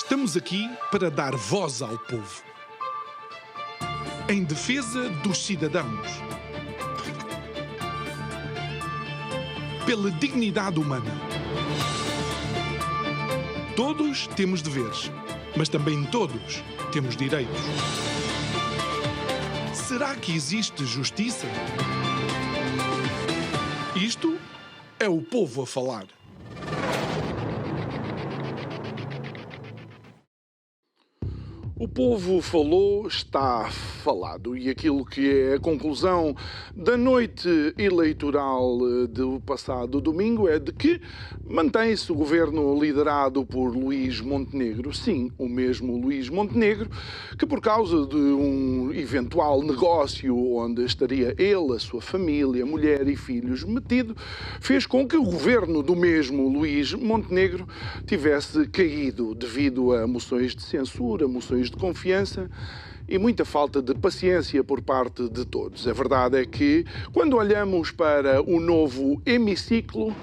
Estamos aqui para dar voz ao povo. Em defesa dos cidadãos. Pela dignidade humana. Todos temos deveres, mas também todos temos direitos. Será que existe justiça? Isto é o povo a falar. O povo falou, está falado, e aquilo que é a conclusão da noite eleitoral do passado domingo é de que mantém-se o governo liderado por Luís Montenegro, sim, o mesmo Luís Montenegro, que por causa de um eventual negócio onde estaria ele, a sua família, mulher e filhos metido, fez com que o governo do mesmo Luís Montenegro tivesse caído devido a moções de censura, moções de confiança e muita falta de paciência por parte de todos. A verdade é que, quando olhamos para o novo hemiciclo,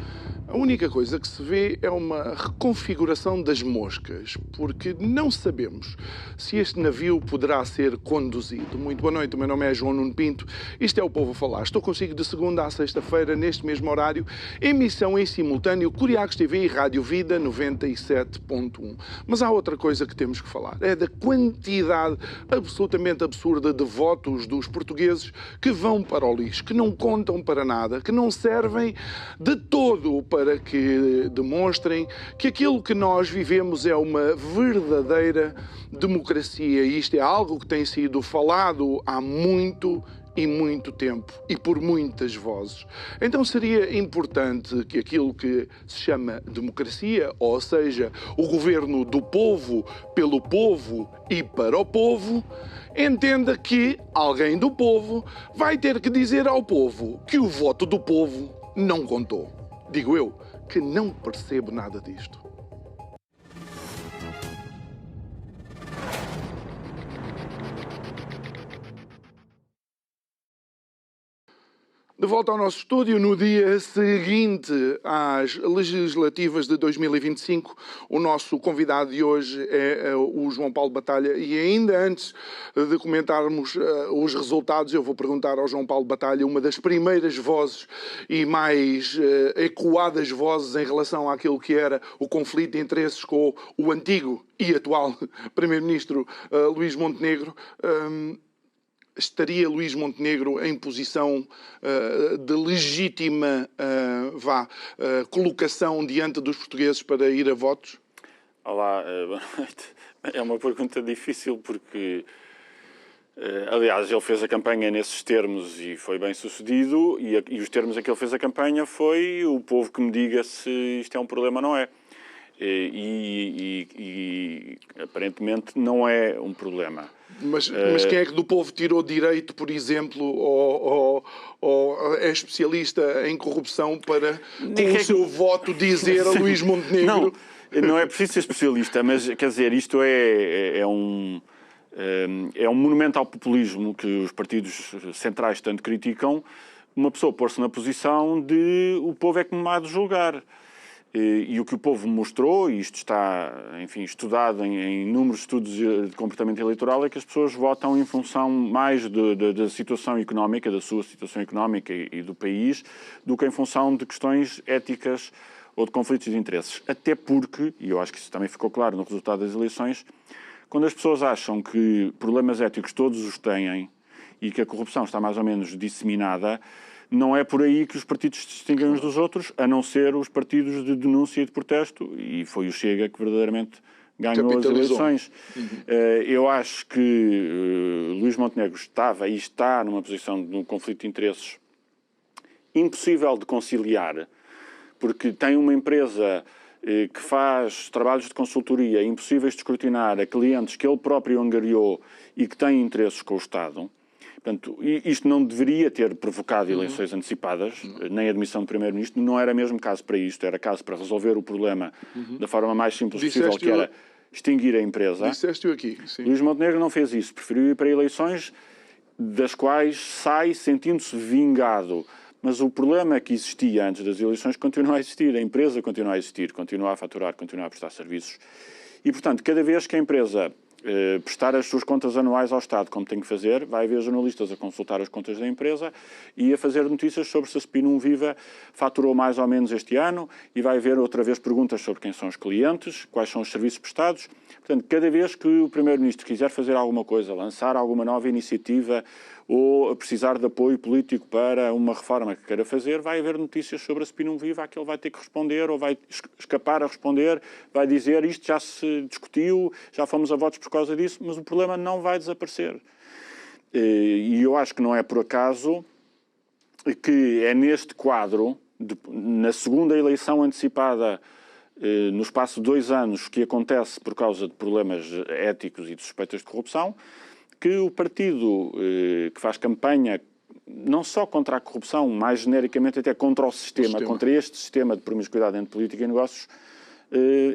a única coisa que se vê é uma reconfiguração das moscas, porque não sabemos se este navio poderá ser conduzido. Muito boa noite, o meu nome é João Nuno Pinto, isto é o Povo a Falar. Estou consigo de segunda a sexta-feira, neste mesmo horário, emissão em simultâneo, Curiacos TV e Rádio Vida 97.1. Mas há outra coisa que temos que falar, é da quantidade absolutamente absurda de votos dos portugueses que vão para o lixo, que não contam para nada, que não servem de todo para que demonstrem que aquilo que nós vivemos é uma verdadeira democracia. E isto é algo que tem sido falado há muito e muito tempo e por muitas vozes. Então seria importante que aquilo que se chama democracia, ou seja, o governo do povo, pelo povo e para o povo, entenda que alguém do povo vai ter que dizer ao povo que o voto do povo não contou. Digo eu, que não percebo nada disto. De volta ao nosso estúdio, no dia seguinte às legislativas de 2025, o nosso convidado de hoje é o João Paulo Batalha. E ainda antes de comentarmos os resultados, eu vou perguntar ao João Paulo Batalha, uma das primeiras vozes e mais ecoadas vozes em relação àquilo que era o conflito de interesses com o antigo e atual Primeiro-Ministro Luís Montenegro. Estaria Luís Montenegro em posição de legítima colocação diante dos portugueses para ir a votos? Olá, boa noite. É uma pergunta difícil porque, aliás, ele fez a campanha nesses termos e foi bem sucedido, e os termos em que ele fez a campanha foi o povo que me diga se isto é um problema ou não é. E aparentemente não é um problema. Mas quem é que do povo tirou direito, por exemplo, ou é especialista em corrupção para, com o seu voto, dizer a Luís Montenegro? Não é preciso ser especialista, mas, quer dizer, isto é um monumento ao populismo que os partidos centrais tanto criticam, uma pessoa pôr-se na posição de o povo é que me há de julgar. E o que o povo mostrou, e isto está, enfim, estudado em inúmeros estudos de comportamento eleitoral, é que as pessoas votam em função mais da situação económica, da sua situação económica e do país, do que em função de questões éticas ou de conflitos de interesses. Até porque, e eu acho que isso também ficou claro no resultado das eleições, quando as pessoas acham que problemas éticos todos os têm e que a corrupção está mais ou menos disseminada, não é por aí que os partidos se distinguem uns dos outros, a não ser os partidos de denúncia e de protesto, e foi o Chega que verdadeiramente ganhou as eleições. Eu acho que Luís Montenegro estava e está numa posição de um conflito de interesses impossível de conciliar, porque tem uma empresa que faz trabalhos de consultoria impossíveis de escrutinar a clientes que ele próprio angariou e que têm interesses com o Estado. Portanto, isto não deveria ter provocado eleições antecipadas, nem a admissão do Primeiro-Ministro. Não era mesmo caso para isto, era caso para resolver o problema da forma mais simples possível, que era extinguir a empresa. Disseste-o aqui, sim. Luís Montenegro não fez isso, preferiu ir para eleições das quais sai sentindo-se vingado. Mas o problema que existia antes das eleições continua a existir, a empresa continua a existir, continua a faturar, continua a prestar serviços. E, portanto, cada vez que a empresa prestar as suas contas anuais ao Estado, como tem que fazer, vai haver jornalistas a consultar as contas da empresa e a fazer notícias sobre se a Spinum Viva faturou mais ou menos este ano, e vai haver outra vez perguntas sobre quem são os clientes, quais são os serviços prestados. Portanto, cada vez que o Primeiro-Ministro quiser fazer alguma coisa, lançar alguma nova iniciativa ou precisar de apoio político para uma reforma que queira fazer, vai haver notícias sobre a Spinum Viva a que ele vai ter que responder ou vai escapar a responder, vai dizer isto já se discutiu, já fomos a votos por causa disso, mas o problema não vai desaparecer. E eu acho que não é por acaso que é neste quadro, na segunda eleição antecipada no espaço de 2 anos, que acontece por causa de problemas éticos e de suspeitas de corrupção, que o partido que faz campanha não só contra a corrupção, mais genericamente até contra o sistema, contra este sistema de promiscuidade entre política e negócios,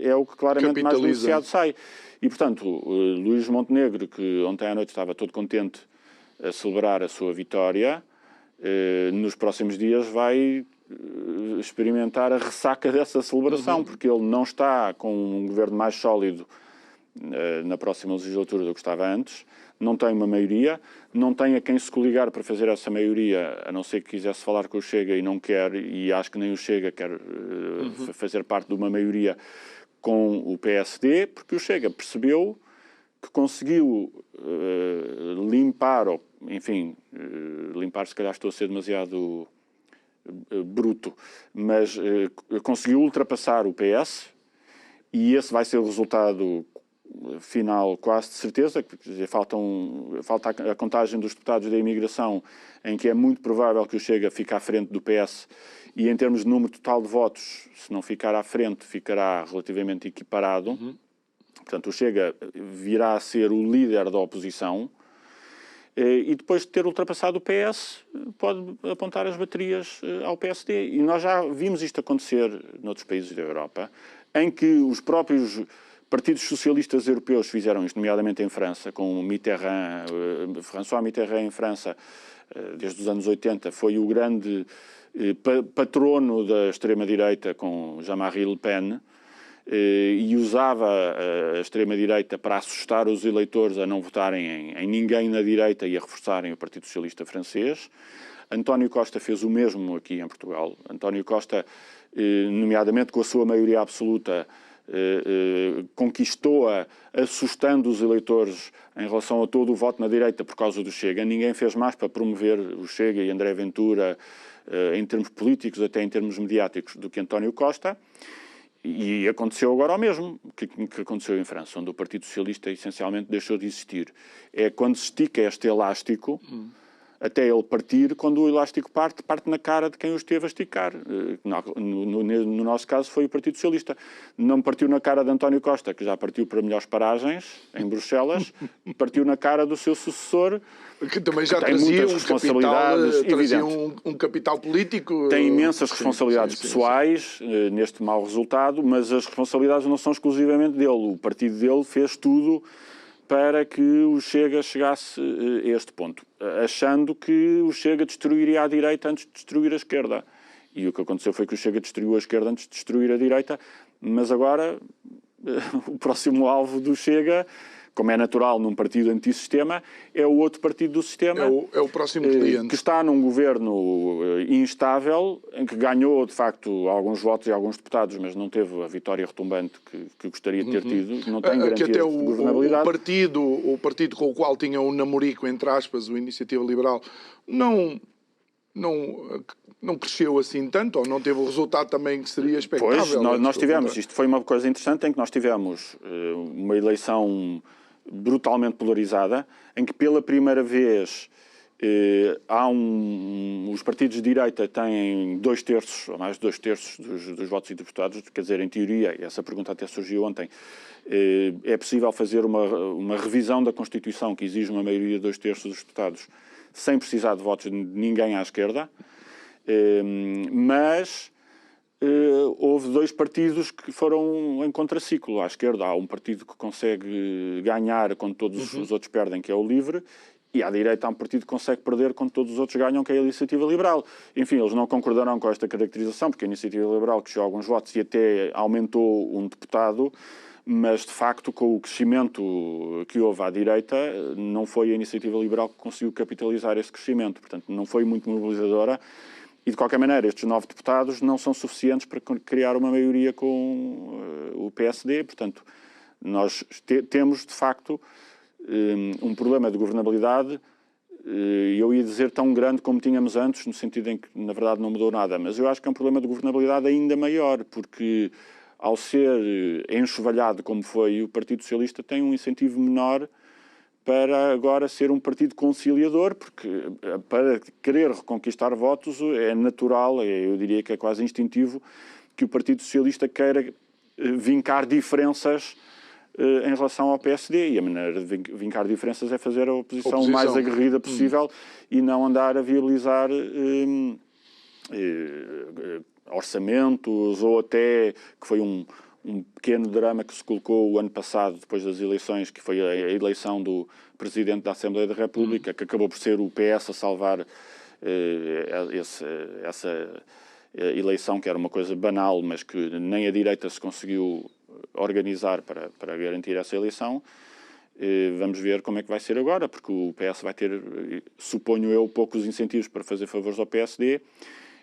é o que claramente mais beneficiado sai. E, portanto, Luís Montenegro, que ontem à noite estava todo contente a celebrar a sua vitória, nos próximos dias vai experimentar a ressaca dessa celebração, porque ele não está com um governo mais sólido na próxima legislatura do que estava antes, não tem uma maioria, não tem a quem se coligar para fazer essa maioria, a não ser que quisesse falar com o Chega e não quer, e acho que nem o Chega quer fazer parte de uma maioria com o PSD, porque o Chega percebeu que conseguiu limpar, ou, enfim, limpar se calhar estou a ser demasiado bruto, mas conseguiu ultrapassar o PS, e esse vai ser o resultado final quase de certeza. Falta a contagem dos deputados da imigração, em que é muito provável que o Chega fique à frente do PS, e em termos de número total de votos, se não ficar à frente, ficará relativamente equiparado. Portanto, o Chega virá a ser o líder da oposição, e depois de ter ultrapassado o PS, pode apontar as baterias ao PSD. E nós já vimos isto acontecer noutros países da Europa, em que os próprios partidos socialistas europeus fizeram isto, nomeadamente em França, com Mitterrand. François Mitterrand em França, desde os anos 80, foi o grande patrono da extrema-direita com Jean-Marie Le Pen, e usava a extrema-direita para assustar os eleitores a não votarem em ninguém na direita e a reforçarem o Partido Socialista francês. António Costa fez o mesmo aqui em Portugal. António Costa, nomeadamente com a sua maioria absoluta, conquistou-a assustando os eleitores em relação a todo o voto na direita por causa do Chega. Ninguém fez mais para promover o Chega e André Ventura em termos políticos, até em termos mediáticos, do que António Costa. E aconteceu agora o mesmo que aconteceu em França, onde o Partido Socialista essencialmente deixou de existir. É quando se estica este elástico, até ele partir, quando o elástico parte na cara de quem o esteve a esticar. No nosso caso foi o Partido Socialista. Não partiu na cara de António Costa, que já partiu para melhores paragens em Bruxelas, partiu na cara do seu sucessor, que também já tem trazia muitas responsabilidades, trazia um capital político. Tem imensas responsabilidades pessoais neste mau resultado, mas as responsabilidades não são exclusivamente dele. O partido dele fez tudo para que o Chega chegasse a este ponto, achando que o Chega destruiria a direita antes de destruir a esquerda. E o que aconteceu foi que o Chega destruiu a esquerda antes de destruir a direita, mas agora o próximo alvo do Chega, como é natural num partido antissistema, é o outro partido do sistema. É o próximo cliente. Que está num governo instável, em que ganhou, de facto, alguns votos e alguns deputados, mas não teve a vitória retumbante que gostaria de ter tido. Não tem garantia de governabilidade. O partido com o qual tinha um namorico, entre aspas, o Iniciativa Liberal, não cresceu assim tanto, ou não teve o resultado também que seria expectável. Pois, nós tivemos, isto foi uma coisa interessante, em que nós tivemos uma eleição brutalmente polarizada, em que pela primeira vez os partidos de direita têm 2/3, ou mais de 2/3 dos votos e deputados. Quer dizer, em teoria, e essa pergunta até surgiu ontem, é possível fazer uma revisão da Constituição que exige uma maioria de 2/3 dos deputados sem precisar de votos de ninguém à esquerda, mas houve 2 partidos que foram em contraciclo. À esquerda há um partido que consegue ganhar quando todos os outros perdem, que é o LIVRE, e à direita há um partido que consegue perder quando todos os outros ganham, que é a Iniciativa Liberal. Enfim, eles não concordaram com esta caracterização, porque a Iniciativa Liberal cresceu alguns votos e até aumentou um deputado, mas de facto com o crescimento que houve à direita, não foi a Iniciativa Liberal que conseguiu capitalizar esse crescimento, portanto não foi muito mobilizadora e de qualquer maneira estes 9 deputados não são suficientes para criar uma maioria com o PSD, portanto nós temos de facto um problema de governabilidade, eu ia dizer tão grande como tínhamos antes, no sentido em que na verdade não mudou nada, mas eu acho que é um problema de governabilidade ainda maior, porque ao ser enxovalhado como foi, o Partido Socialista tem um incentivo menor para agora ser um partido conciliador, porque para querer reconquistar votos é natural, eu diria que é quase instintivo, que o Partido Socialista queira vincar diferenças em relação ao PSD, e a maneira de vincar diferenças é fazer a oposição o mais aguerrida possível e não andar a viabilizar orçamentos, ou até, que foi um pequeno drama que se colocou o ano passado, depois das eleições, que foi a eleição do Presidente da Assembleia da República, que acabou por ser o PS a salvar essa eleição, que era uma coisa banal, mas que nem a direita se conseguiu organizar para garantir essa eleição. Vamos ver como é que vai ser agora, porque o PS vai ter, suponho eu, poucos incentivos para fazer favores ao PSD,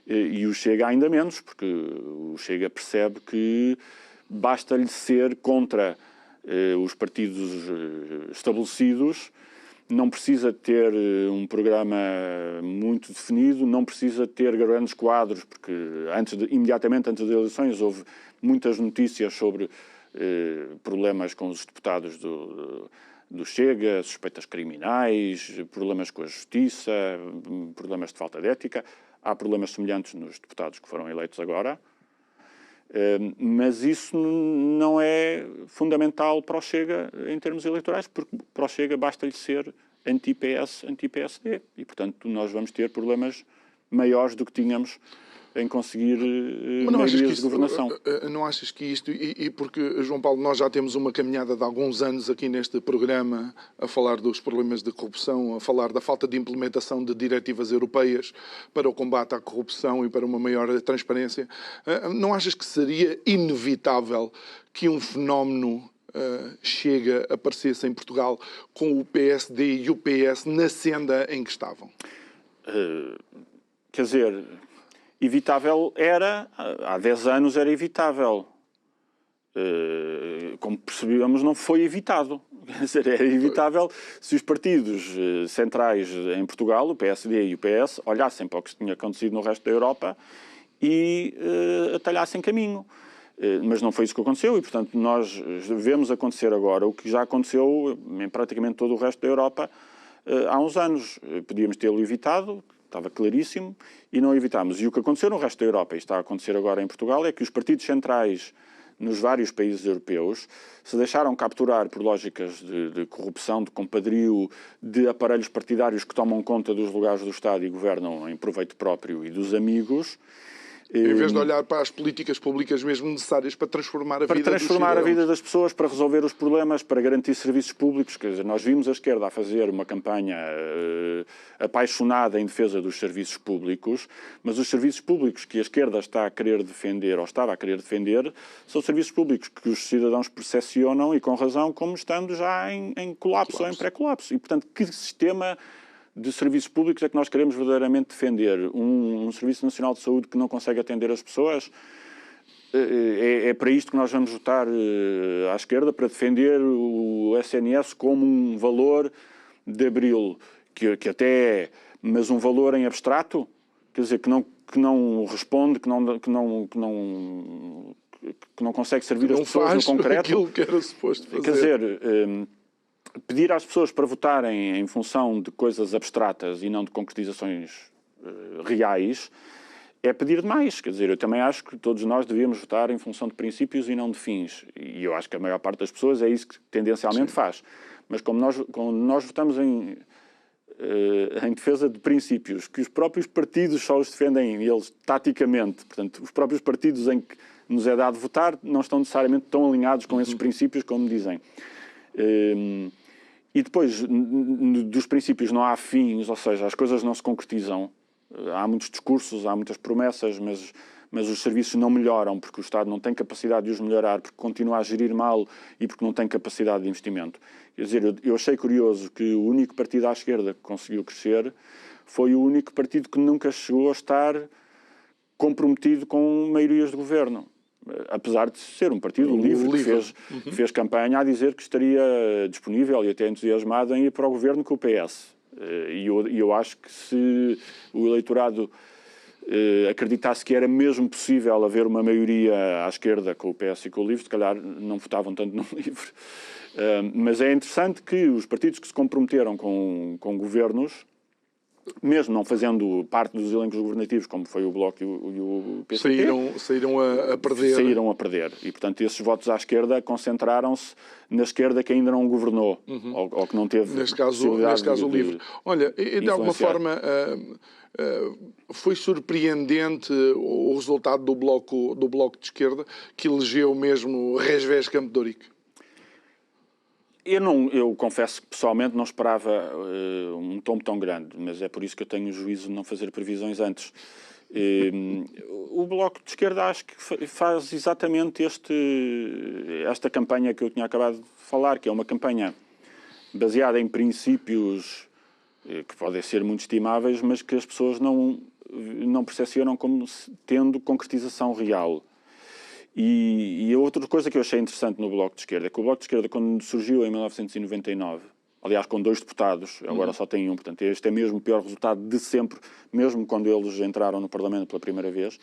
e o Chega ainda menos, porque o Chega percebe que basta-lhe ser contra os partidos estabelecidos, não precisa ter um programa muito definido, não precisa ter grandes quadros, porque imediatamente antes das eleições houve muitas notícias sobre problemas com os deputados do Chega, suspeitas criminais, problemas com a justiça, problemas de falta de ética. Há problemas semelhantes nos deputados que foram eleitos agora, mas isso não é fundamental para o Chega em termos eleitorais, porque para o Chega basta-lhe ser anti-PS, anti-PSD, e portanto nós vamos ter problemas maiores do que tínhamos em conseguir maiorias de governação. Não achas que isto, e porque, João Paulo, nós já temos uma caminhada de alguns anos aqui neste programa a falar dos problemas de corrupção, a falar da falta de implementação de diretivas europeias para o combate à corrupção e para uma maior transparência, não achas que seria inevitável que um fenómeno Chega aparecesse em Portugal com o PSD e o PS na senda em que estavam? Quer dizer, evitável era, há 10 anos era evitável. Como percebemos, não foi evitado. Quer dizer, era evitável se os partidos centrais em Portugal, o PSD e o PS, olhassem para o que tinha acontecido no resto da Europa e atalhassem caminho. Mas não foi isso que aconteceu e, portanto, nós vemos acontecer agora o que já aconteceu em praticamente todo o resto da Europa há uns anos. Podíamos tê-lo evitado, estava claríssimo, e não evitámos. E o que aconteceu no resto da Europa, e está a acontecer agora em Portugal, é que os partidos centrais nos vários países europeus se deixaram capturar por lógicas de corrupção, de compadrio, de aparelhos partidários que tomam conta dos lugares do Estado e governam em proveito próprio e dos amigos. Em vez de olhar para as políticas públicas mesmo necessárias para transformar a vida das pessoas, para resolver os problemas, para garantir serviços públicos. Quer dizer, nós vimos a esquerda a fazer uma campanha apaixonada em defesa dos serviços públicos, mas os serviços públicos que a esquerda está a querer defender, ou estava a querer defender, são serviços públicos que os cidadãos percepcionam, e com razão, como estando já em colapso ou em pré-colapso. E, portanto, que sistema de serviços públicos é que nós queremos verdadeiramente defender? Um Serviço Nacional de Saúde que não consegue atender as pessoas? É para isto que nós vamos votar à esquerda, para defender o SNS como um valor de abril, que até é, mas um valor em abstrato, quer dizer, que não responde, que não consegue servir as pessoas no concreto. Aquilo que era suposto fazer. Quer dizer, pedir às pessoas para votarem em função de coisas abstratas e não de concretizações reais é pedir demais. Quer dizer, eu também acho que todos nós devíamos votar em função de princípios e não de fins. E eu acho que a maior parte das pessoas é isso que tendencialmente faz. Mas como nós votamos em defesa de princípios, que os próprios partidos só os defendem eles taticamente, portanto, os próprios partidos em que nos é dado votar não estão necessariamente tão alinhados com esses princípios como dizem. E depois, dos princípios não há fins, ou seja, as coisas não se concretizam. Há muitos discursos, há muitas promessas, mas os serviços não melhoram porque o Estado não tem capacidade de os melhorar, porque continua a gerir mal e porque não tem capacidade de investimento. Quer dizer, eu achei curioso que o único partido à esquerda que conseguiu crescer foi o único partido que nunca chegou a estar comprometido com maiorias de governo. Apesar de ser um partido livre, que fez campanha a dizer que estaria disponível e até entusiasmado em ir para o governo com o PS. E eu acho que se o eleitorado acreditasse que era mesmo possível haver uma maioria à esquerda com o PS e com o LIVRE, se calhar não votavam tanto no LIVRE. Mas é interessante que os partidos que se comprometeram com governos, mesmo não fazendo parte dos elencos governativos, como foi o Bloco e o PCP, saíram a perder. Saíram a perder. E, portanto, esses votos à esquerda concentraram-se na esquerda que ainda não governou, ou que não teve neste caso o LIVRE. Olha, de alguma forma foi surpreendente o resultado do bloco de esquerda, que elegeu mesmo Resvés Campo de Ourique. Eu confesso que pessoalmente não esperava um tombo tão grande, mas é por isso que eu tenho o juízo de não fazer previsões antes. O Bloco de Esquerda acho que faz exatamente esta campanha que eu tinha acabado de falar, que é uma campanha baseada em princípios que podem ser muito estimáveis, mas que as pessoas não percepcionam como tendo concretização real. E a outra coisa que eu achei interessante no Bloco de Esquerda é que o Bloco de Esquerda, quando surgiu em 1999, aliás, com 2 deputados, agora só tem 1, portanto, este é mesmo o pior resultado de sempre, mesmo quando eles entraram no Parlamento pela primeira vez.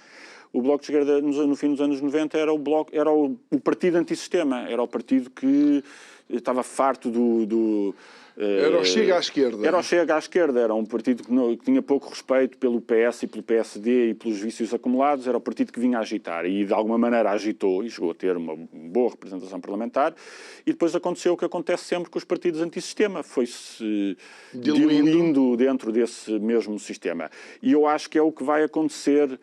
O Bloco de Esquerda, no fim dos anos 90, era o partido antissistema, era o partido que estava farto era o Chega à esquerda. Era o Chega à esquerda, era um partido que tinha pouco respeito pelo PS e pelo PSD e pelos vícios acumulados, era o partido que vinha a agitar e de alguma maneira agitou e chegou a ter uma boa representação parlamentar e depois aconteceu o que acontece sempre com os partidos antissistema, foi-se diluindo dentro desse mesmo sistema. E eu acho que é o que vai acontecer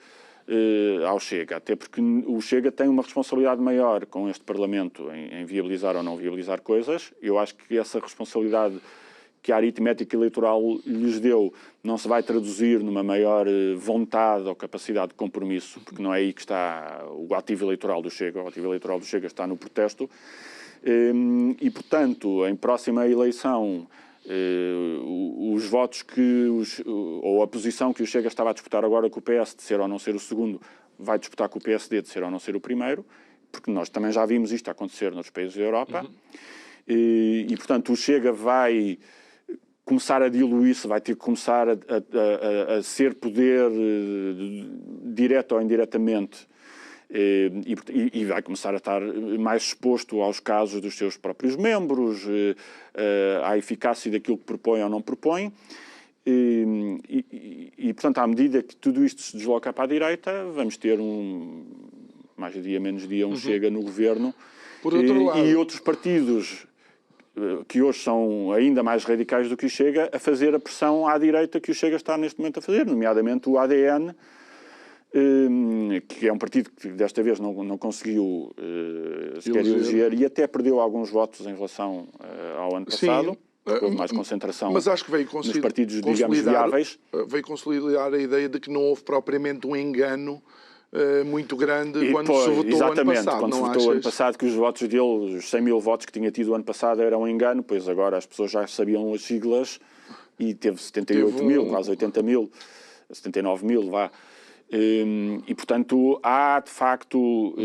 ao Chega, até porque o Chega tem uma responsabilidade maior com este Parlamento em viabilizar ou não viabilizar coisas. Eu acho que essa responsabilidade que a aritmética eleitoral lhes deu não se vai traduzir numa maior vontade ou capacidade de compromisso, porque não é aí que está o ativo eleitoral do Chega. O ativo eleitoral do Chega está no protesto e, portanto, em próxima eleição os votos ou a posição que o Chega estava a disputar agora com o PS de ser ou não ser o segundo, vai disputar com o PSD de ser ou não ser o primeiro, porque nós também já vimos isto acontecer nos países da Europa. E, portanto, o Chega vai começar a diluir-se, vai ter que começar a ser poder direto ou indiretamente e vai começar a estar mais exposto aos casos dos seus próprios membros, à eficácia daquilo que propõe ou não propõe. E, portanto, à medida que tudo isto se desloca para a direita, vamos ter mais dia menos dia, Chega no governo. Por outro lado, e outros partidos que hoje são ainda mais radicais do que o Chega, a fazer a pressão à direita que o Chega está neste momento a fazer, nomeadamente o ADN, que é um partido que desta vez não conseguiu sequer eleger e até perdeu alguns votos em relação ao ano passado. Houve mais concentração, mas acho que veio nos partidos, digamos, viáveis. Veio consolidar a ideia de que não houve propriamente um engano muito grande quando se votou exatamente, ano passado. Quando se votou ano passado, que os votos dele, os 100 mil votos que tinha tido o ano passado eram um engano, pois agora as pessoas já sabiam as siglas e teve 78 mil, quase 80 mil, 79 mil, vá. E, portanto, há, de facto,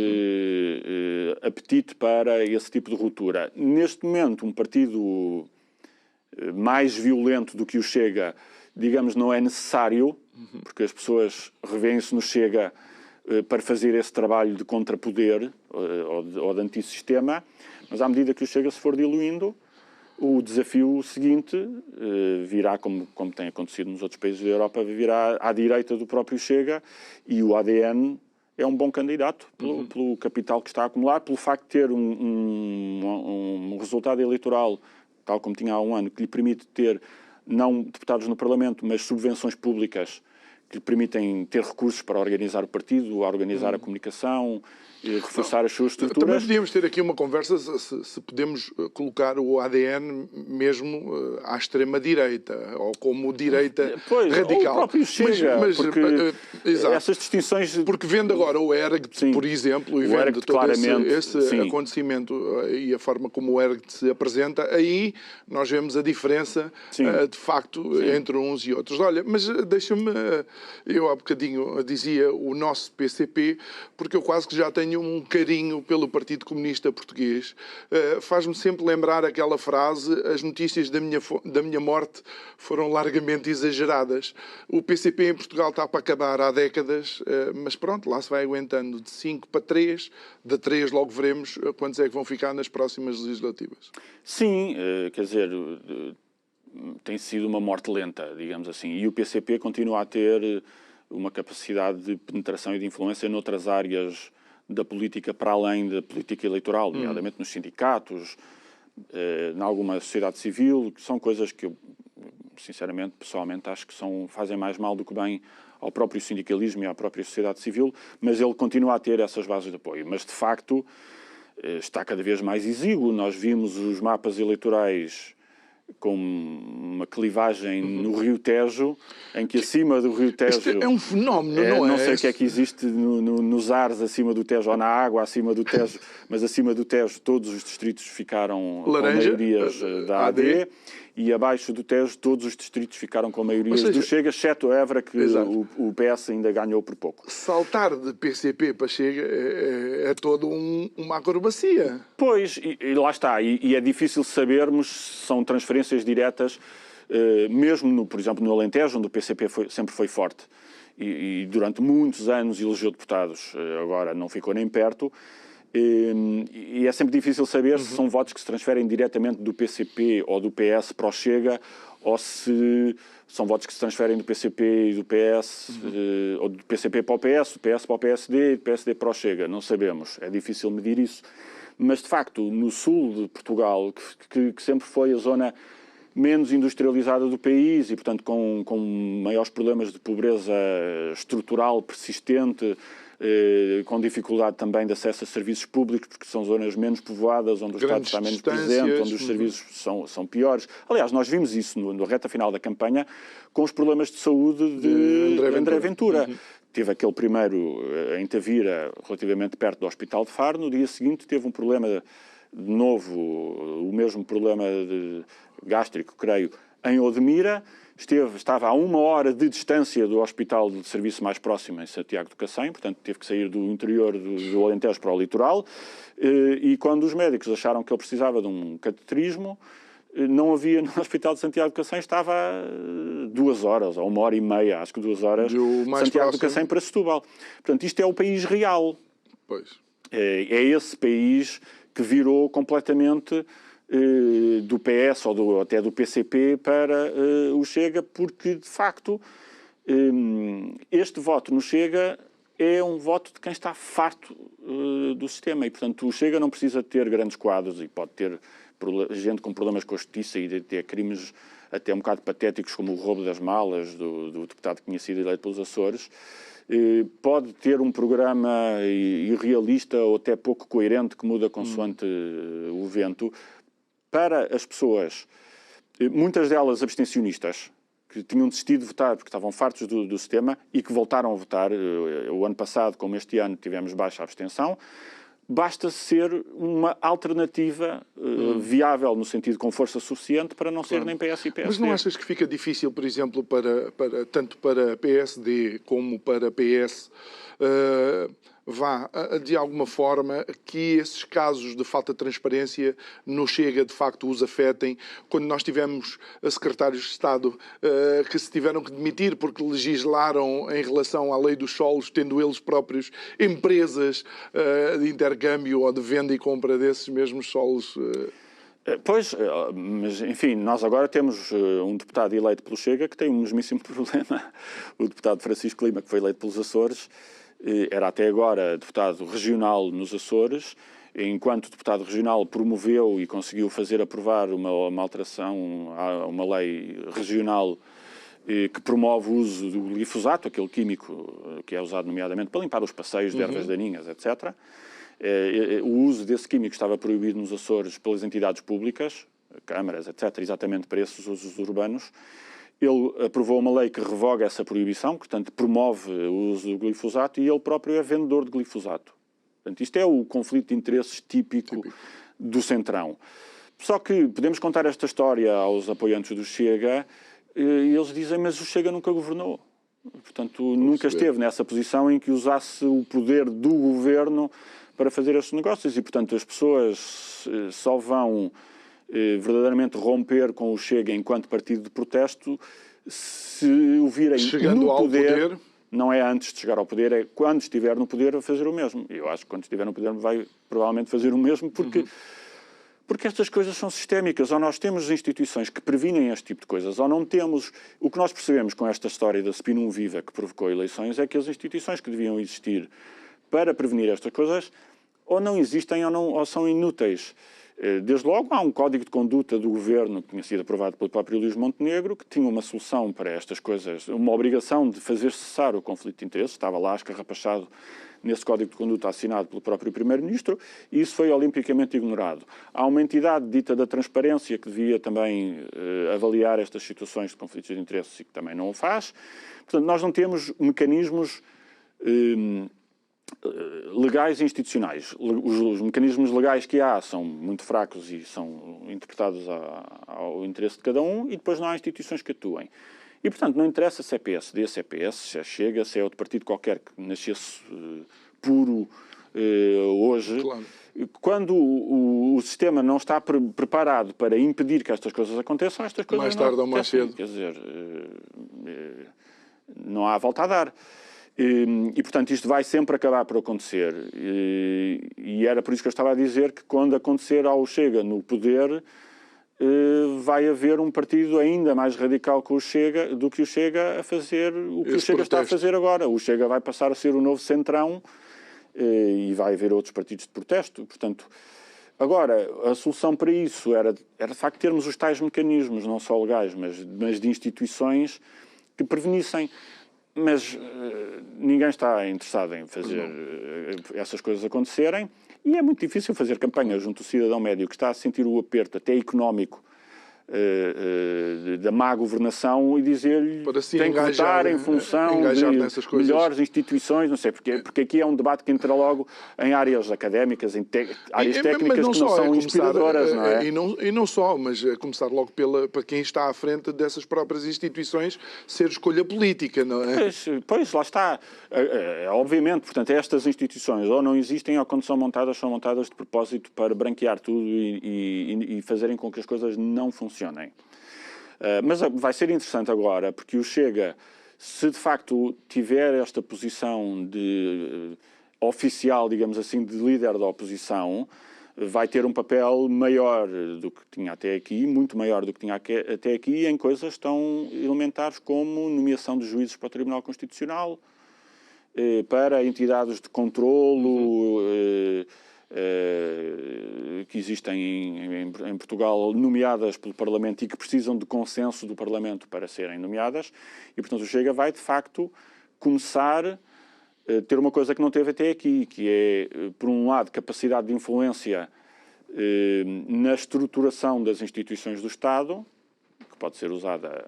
apetite para esse tipo de ruptura. Neste momento, um partido mais violento do que o Chega, digamos, não é necessário, porque as pessoas revêem-se no Chega para fazer esse trabalho de contrapoder ou de antissistema, mas à medida que o Chega se for diluindo, o desafio seguinte virá, como tem acontecido nos outros países da Europa, virá à direita do próprio Chega e o ADN é um bom candidato pelo capital que está a acumular, pelo facto de ter um resultado eleitoral, tal como tinha há um ano, que lhe permite ter não deputados no Parlamento, mas subvenções públicas que lhe permitem ter recursos para organizar o partido, organizar a comunicação reforçar as suas Também estruturas. podíamos ter aqui uma conversa se podemos colocar o ADN mesmo à extrema-direita, ou como direita Pois, radical. ou o próprio Chega, porque exato. essas distinções... Porque vendo agora o ERGT, por exemplo, e o vendo ERGT todo claramente, esse acontecimento e a forma como o ERGT se apresenta, aí nós vemos a diferença, de facto, entre uns e outros. Olha, mas deixa-me, eu há bocadinho dizia o nosso PCP, porque eu quase que já tenho um carinho pelo Partido Comunista Português. Faz-me sempre lembrar aquela frase: as notícias da minha morte foram largamente exageradas. O PCP em Portugal está para acabar há décadas, mas pronto, lá se vai aguentando de 5 para 3, de 3 logo veremos quantos é que vão ficar nas próximas legislativas. Sim, quer dizer, tem sido uma morte lenta, digamos assim, e o PCP continua a ter uma capacidade de penetração e de influência noutras áreas da política para além da política eleitoral, nomeadamente nos sindicatos, em alguma sociedade civil, que são coisas que eu, sinceramente, pessoalmente, acho que fazem mais mal do que bem ao próprio sindicalismo e à própria sociedade civil, mas ele continua a ter essas bases de apoio. Mas, de facto, está cada vez mais exíguo. Nós vimos os mapas eleitorais com uma clivagem no Rio Tejo, em que acima do Rio Tejo... Isto é um fenómeno, não é? Não sei o que é que existe nos ares acima do Tejo, ou na água acima do Tejo, mas acima do Tejo todos os distritos ficaram Laranja, com maiorias da AD, e abaixo do Tejo todos os distritos ficaram com maiorias do Chega, exceto Évora, que o PS ainda ganhou por pouco. Saltar de PCP para Chega é toda uma acrobacia. Pois, e lá está, e é difícil sabermos se são transferências diretas, mesmo, por exemplo, no Alentejo, onde o PCP sempre foi forte e durante muitos anos elegeu deputados, agora não ficou nem perto, e é sempre difícil saber se são votos que se transferem diretamente do PCP ou do PS para o Chega, ou se são votos que se transferem do PCP e do PS, ou do PCP para o PS, do PS para o PSD e do PSD para o Chega. Não sabemos, é difícil medir isso. Mas, de facto, no sul de Portugal, que sempre foi a zona menos industrializada do país e, portanto, com maiores problemas de pobreza estrutural persistente, com dificuldade também de acesso a serviços públicos, porque são zonas menos povoadas, onde o Estado está menos presente, onde os serviços são piores. Aliás, nós vimos isso na reta final da campanha com os problemas de saúde de André Ventura. Teve aquele primeiro em Tavira, relativamente perto do Hospital de Faro. No dia seguinte teve um problema de novo, o mesmo problema gástrico, creio, em Odmira. Estava a 1 hora de distância do hospital de serviço mais próximo, em Santiago do Cacém, portanto teve que sair do interior do Alentejo para o litoral. E quando os médicos acharam que ele precisava de um cateterismo, não havia no Hospital de Santiago do Cacém, estava a 2 horas, ou 1 hora e meia, acho que 2 horas, Santiago do Cacém para Setúbal. Portanto, isto é o país real. Pois. É esse país que virou completamente do PS ou até do PCP para o Chega, porque, de facto, este voto no Chega é um voto de quem está farto do sistema e, portanto, o Chega não precisa ter grandes quadros e pode ter gente com problemas com a justiça e de ter crimes até um bocado patéticos, como o roubo das malas do deputado que tinha sido eleito pelos Açores. Pode ter um programa irrealista ou até pouco coerente que muda consoante o vento. Para as pessoas, muitas delas abstencionistas, que tinham desistido de votar porque estavam fartos do sistema e que voltaram a votar, o ano passado, como este ano, tivemos baixa abstenção, basta ser uma alternativa viável, no sentido com força suficiente, para não ser nem PS e PSD. Mas não achas que fica difícil, por exemplo, tanto para PSD como para PS, de alguma forma, que esses casos de falta de transparência no Chega, de facto, os afetem? Quando nós tivemos secretários de Estado que se tiveram que demitir porque legislaram em relação à lei dos solos, tendo eles próprios empresas de intercâmbio ou de venda e compra desses mesmos solos. Pois, mas enfim, nós agora temos um deputado eleito pelo Chega que tem um mesmíssimo problema. O deputado Francisco Lima, que foi eleito pelos Açores, era até agora deputado regional nos Açores. Enquanto deputado regional promoveu e conseguiu fazer aprovar uma alteração a uma lei regional que promove o uso do glifosato, aquele químico que é usado nomeadamente para limpar os passeios de ervas daninhas, etc. O uso desse químico estava proibido nos Açores pelas entidades públicas, câmaras, etc., exatamente para esses usos urbanos. Ele aprovou uma lei que revoga essa proibição, portanto, promove o uso do glifosato, e ele próprio é vendedor de glifosato. Portanto, isto é o conflito de interesses típico do Centrão. Só que podemos contar esta história aos apoiantes do Chega e eles dizem, mas o Chega nunca governou. Portanto, nunca esteve nessa posição em que usasse o poder do governo para fazer estes negócios e, portanto, as pessoas só vão verdadeiramente romper com o Chega enquanto partido de protesto se o virem chegando no ao poder. Não é antes de chegar ao poder, é quando estiver no poder a fazer o mesmo. E eu acho que quando estiver no poder vai provavelmente fazer o mesmo porque estas coisas são sistémicas. Ou nós temos instituições que previnem este tipo de coisas, ou não temos. O que nós percebemos com esta história da Spinum Viva que provocou eleições é que as instituições que deviam existir para prevenir estas coisas ou não existem ou são inúteis. Desde logo, há um código de conduta do governo que tinha sido aprovado pelo próprio Luís Montenegro, que tinha uma solução para estas coisas, uma obrigação de fazer cessar o conflito de interesses, estava lá escarrapachado nesse código de conduta assinado pelo próprio Primeiro-Ministro, e isso foi olimpicamente ignorado. Há uma entidade dita da transparência que devia também avaliar estas situações de conflitos de interesses e que também não o faz. Portanto, nós não temos mecanismos legais e institucionais. Os mecanismos legais que há são muito fracos e são interpretados ao interesse de cada um e depois não há instituições que atuem. E, portanto, não interessa se é PSD, se é PS, se é Chega, se é outro partido qualquer que nascesse puro hoje. Claro. Quando o sistema não está preparado para impedir que estas coisas aconteçam, estas coisas mais tarde ou mais cedo. Quer dizer, não há volta a dar. E, portanto, isto vai sempre acabar por acontecer. E era por isso que eu estava a dizer que quando acontecer ao Chega no poder, vai haver um partido ainda mais radical que do que o Chega a fazer o que o Chega está a fazer agora. O Chega vai passar a ser o novo Centrão e vai haver outros partidos de protesto. Portanto, agora, a solução para isso era de facto termos os tais mecanismos, não só legais, mas de instituições que prevenissem. Mas ninguém está interessado em fazer essas coisas acontecerem e é muito difícil fazer campanha junto ao cidadão médio que está a sentir o aperto até económico da má governação e dizer-lhe que tem que votar em função de melhores instituições, não sei, porque aqui é um debate que entra logo em áreas académicas, em áreas técnicas que não são inspiradoras, não é? E não só, mas começar logo para quem está à frente dessas próprias instituições ser escolha política, não é? Pois lá está. Obviamente, portanto, estas instituições ou não existem ou quando são montadas de propósito para branquear tudo e fazerem com que as coisas não funcionem. Mas vai ser interessante agora, porque o Chega, se de facto tiver esta posição oficial, digamos assim, de líder da oposição, vai ter um papel maior do que tinha até aqui, muito maior do que tinha até aqui, em coisas tão elementares como nomeação de juízes para o Tribunal Constitucional, para entidades de controlo, que existem em Portugal, nomeadas pelo Parlamento e que precisam de consenso do Parlamento para serem nomeadas. E, portanto, o Chega vai, de facto, começar a ter uma coisa que não teve até aqui, que é, por um lado, capacidade de influência na estruturação das instituições do Estado, que pode ser usada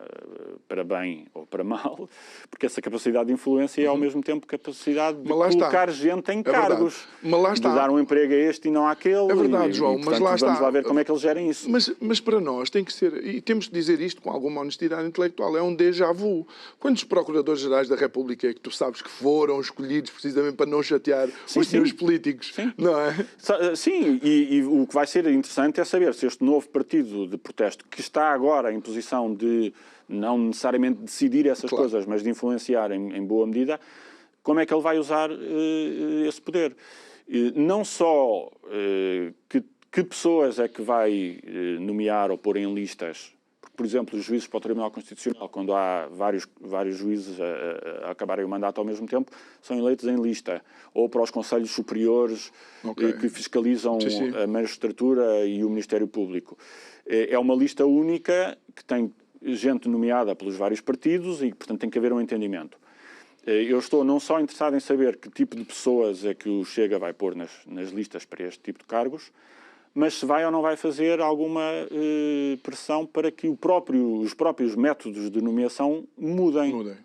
para bem ou para mal, porque essa capacidade de influência é ao mesmo tempo capacidade de colocar gente em cargos, de dar um emprego a este e não àquele. É verdade, João, mas lá está. Vamos lá ver como é que eles gerem isso. Mas para nós tem que ser, e temos de dizer isto com alguma honestidade intelectual, é um déjà vu. Quantos procuradores-gerais da República é que tu sabes que foram escolhidos precisamente para não chatear os senhores políticos? Sim. Não é? Sim, e o que vai ser interessante é saber se este novo partido de protesto, que está agora em posição de não necessariamente decidir essas coisas, mas de influenciar em boa medida, como é que ele vai usar esse poder. Não só que pessoas é que vai nomear ou pôr em listas, porque, por exemplo, os juízes para o Tribunal Constitucional, quando há vários juízes a acabarem o mandato ao mesmo tempo, são eleitos em lista, ou para os conselhos superiores que fiscalizam a magistratura e o Ministério Público. É uma lista única que tem gente nomeada pelos vários partidos e, portanto, tem que haver um entendimento. Eu estou não só interessado em saber que tipo de pessoas é que o Chega vai pôr nas listas para este tipo de cargos, mas se vai ou não vai fazer alguma pressão para que os próprios métodos de nomeação mudem.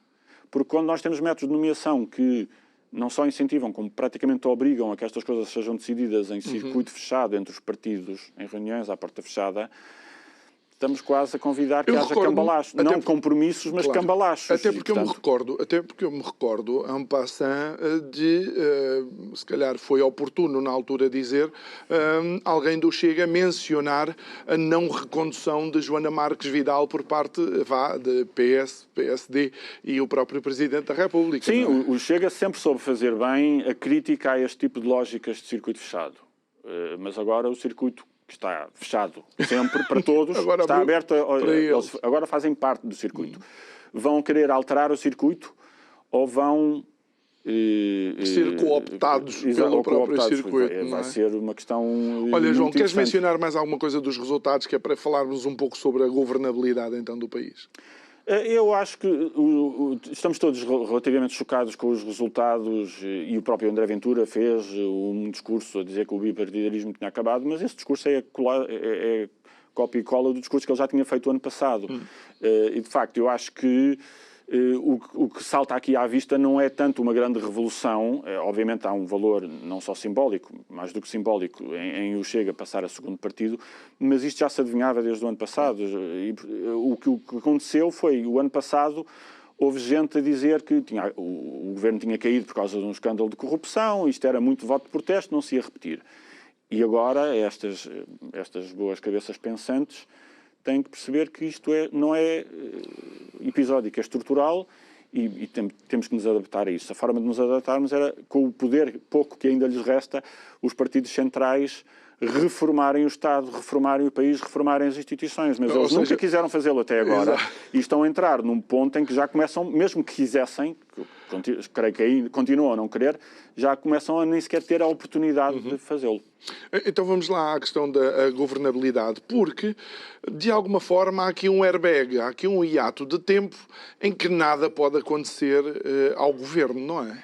Porque quando nós temos métodos de nomeação que não só incentivam, como praticamente obrigam a que estas coisas sejam decididas em circuito fechado entre os partidos, em reuniões à porta fechada, estamos quase a convidar que haja cambalachos. Não compromissos, mas cambalachos. Até porque eu me recordo, en passant, se calhar foi oportuno na altura dizer, alguém do Chega mencionar a não recondução de Joana Marques Vidal por parte de PS, PSD e o próprio Presidente da República. Sim, o Chega sempre soube fazer bem a crítica a este tipo de lógicas de circuito fechado. Mas agora o circuito que está fechado sempre para todos, está aberto para eles. Agora fazem parte do circuito. Vão querer alterar o circuito ou vão ser cooptados pelo próprio circuito. Vai ser uma questão. Olha, João, queres mencionar mais alguma coisa dos resultados, que é para falarmos um pouco sobre a governabilidade então do país? Eu acho que estamos todos relativamente chocados com os resultados e o próprio André Ventura fez um discurso a dizer que o bipartidarismo tinha acabado, mas esse discurso é cópia e cola do discurso que ele já tinha feito o ano passado. E, de facto, eu acho que o que salta aqui à vista não é tanto uma grande revolução. Obviamente há um valor não só simbólico, mais do que simbólico, em o Chega passar a segundo partido, mas isto já se adivinhava desde o ano passado. E o que aconteceu foi, o ano passado, houve gente a dizer que o governo tinha caído por causa de um escândalo de corrupção, isto era muito voto de protesto, não se ia repetir. E agora estas boas cabeças pensantes têm que perceber que isto não é episódico, é estrutural e temos que nos adaptar a isso. A forma de nos adaptarmos era, com o poder pouco que ainda lhes resta, os partidos centrais reformarem o Estado, reformarem o país, reformarem as instituições. Mas eles nunca quiseram fazê-lo até agora. E estão a entrar num ponto em que já começam, mesmo que quisessem, creio que aí continuam a não querer, já começam a nem sequer ter a oportunidade de fazê-lo. Então vamos lá à questão da governabilidade, porque, de alguma forma, há aqui um airbag, há aqui um hiato de tempo em que nada pode acontecer ao governo, não é?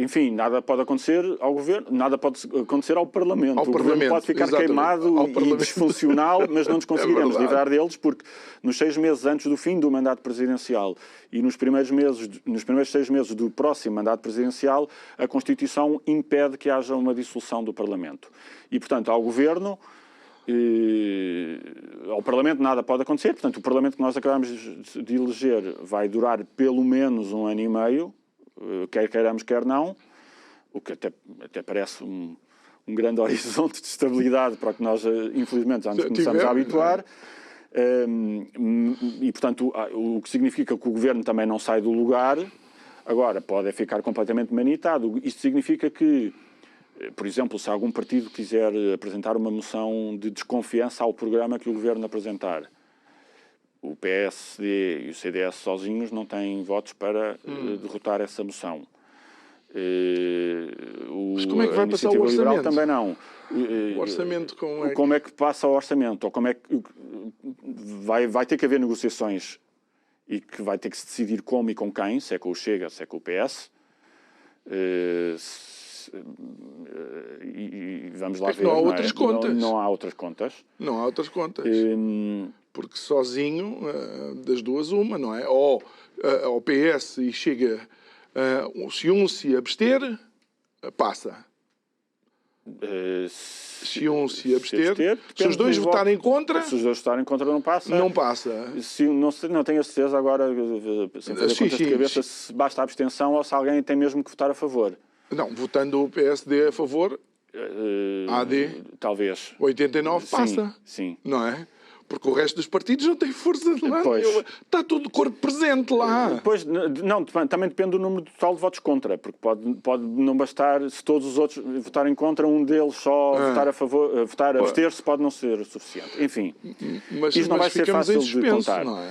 Enfim, nada pode acontecer ao governo, nada pode acontecer ao Parlamento. O governo pode ficar queimado e disfuncional, mas não nos conseguiremos livrar deles, porque nos 6 meses antes do fim do mandato presidencial e nos primeiros 6 meses do próximo mandato presidencial, a Constituição impede que haja uma dissolução do Parlamento. E, portanto, ao governo, ao Parlamento nada pode acontecer. Portanto, o Parlamento que nós acabamos de eleger vai durar pelo menos 1 ano e meio, quer queiramos, quer não, o que até parece um grande horizonte de estabilidade para o que nós, infelizmente, já nos começamos a habituar. E, portanto, o que significa que o governo também não sai do lugar. Agora, pode ficar completamente manitado. Isto significa que, por exemplo, se algum partido quiser apresentar uma moção de desconfiança ao programa que o governo apresentar, o PSD e o CDS sozinhos não têm votos para derrotar essa moção. Mas como é que vai passar o orçamento? Também não. O orçamento como é que passa o orçamento? Ou como é que vai ter que haver negociações e que vai ter que se decidir como e com quem, se é com o Chega, se é com o PS. E vamos lá ver. Não há outras contas. Não há outras contas. Não há outras contas. Porque sozinho, das duas, uma, não é? Ou ao PS e Chega, se um se abster, passa. Se um se abster, se os dois votarem contra... Se os dois votarem contra, não passa. Não passa. Não tenho a certeza agora, sem fazer contas de cabeça, se basta a abstenção ou se alguém tem mesmo que votar a favor. Não, votando o PSD a favor, AD, talvez. 89 passa. Sim. Não é? Porque o resto dos partidos não tem força de lá. Está tudo corpo presente lá. Pois, não, também depende do número total de votos contra, porque pode não bastar, se todos os outros votarem contra, um deles só votar a favor, abster-se pode não ser suficiente. Enfim, isto não vai ser fácil de contar. Não é?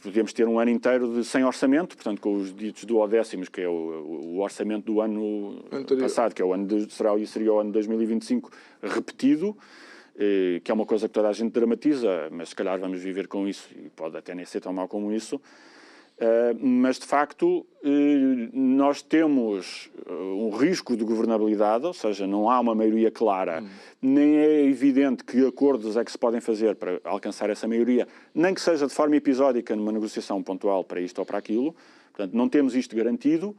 Podemos ter um ano inteiro sem orçamento, portanto, com os ditos duodécimos, que é o orçamento do ano passado, que é seria o ano de 2025 repetido. que é uma coisa que toda a gente dramatiza, mas se calhar vamos viver com isso, e pode até nem ser tão mau como isso. Mas, de facto, nós temos um risco de governabilidade, ou seja, não há uma maioria clara, nem é evidente que acordos é que se podem fazer para alcançar essa maioria, nem que seja de forma episódica numa negociação pontual para isto ou para aquilo. Portanto, não temos isto garantido,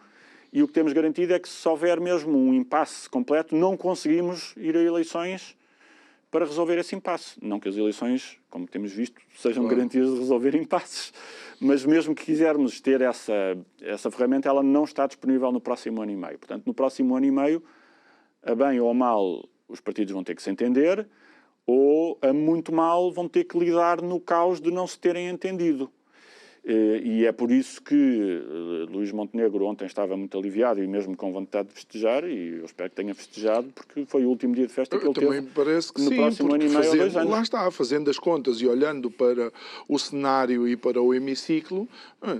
e o que temos garantido é que se houver mesmo um impasse completo, não conseguimos ir a eleições para resolver esse impasse. Não que as eleições, como temos visto, sejam garantias de resolver impasses. Mas mesmo que quisermos ter essa ferramenta, ela não está disponível no próximo ano e meio. Portanto, no próximo ano e meio, a bem ou a mal, os partidos vão ter que se entender, ou a muito mal vão ter que lidar no caos de não se terem entendido. E é por isso que Luís Montenegro ontem estava muito aliviado e mesmo com vontade de festejar, e eu espero que tenha festejado, porque foi o último dia de festa que ele teve. Também parece que no sim, próximo ano e meio ou 2 anos. Lá está, fazendo as contas e olhando para o cenário e para o hemiciclo,